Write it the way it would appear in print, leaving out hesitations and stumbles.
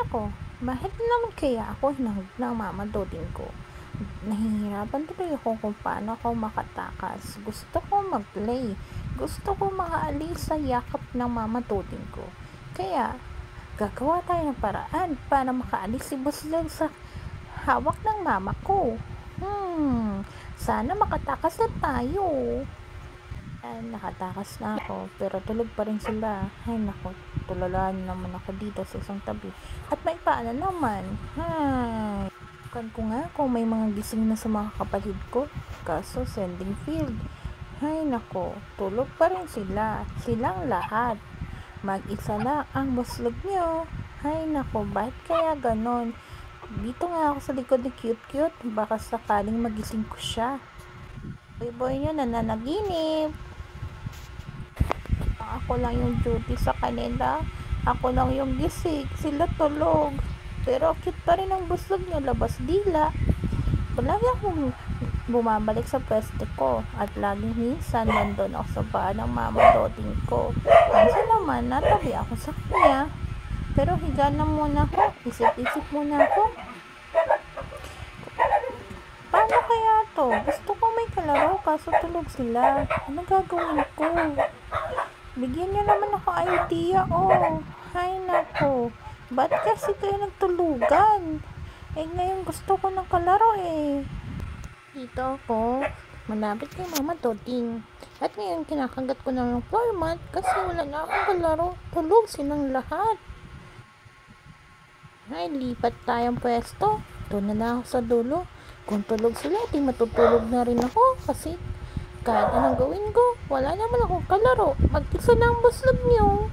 nako, bakit naman kaya ako hinahog ng mama Doding ko? Nahihirapan tuloy ako kung paano ako makatakas. Gusto ko mag-play. Gusto ko makaalis sa yakap ng mama Doding ko. Kaya, gagawa tayo ng paraan para makaalis si Buslog sa hawak ng mama ko. Sana makatakas na tayo. Nakatakas na ako, pero tulog pa rin sila. Ay nako, tulalaan naman ako dito sa isang tabi. At may paana naman. Kan ko nga kung may mga gising na sa mga kapatid ko. Kaso sending field. Ay nako, tulog pa rin sila. Silang lahat. Mag-isa lang ang Buslog nyo. Ay nako, bakit kaya ganon? Dito nga ako sa likod ni Cute. Baka sakaling magising ko siya. Boy nyo nananaginip. Ako lang yung duty sa kanila. Ako lang yung gising. Sila tulog. Pero cute pa rin ang Buslog nyo. Labas dila. Palagi akong bumabalik sa pwesto ko. At laging minsan nandun ako sa paa ng mama Doding ko. Minsan naman natabi ako sa kanya. Pero higa na muna ako. Isip-isip muna ako. Paano kaya to? Gusto ko may kalaro kaso tulog sila. Ano gagawin ko? Bigyan niyo naman ako idea, Hay nako. Ba't kasi kayo nagtulugan? Ngayon gusto ko ng kalaro Dito ako, malapit kay mama Doding. At ngayon kinakagat ko na ng floor mat kasi wala na akong kalaro. Tulog silang lahat. Ay, lipat tayong pwesto. Doon na ako sa dulo. Kung tulog sila, di matutulog na rin ako kasi kahit anong gawin ko, wala naman akong kalaro. Mag-isa na ang Buslog nyo.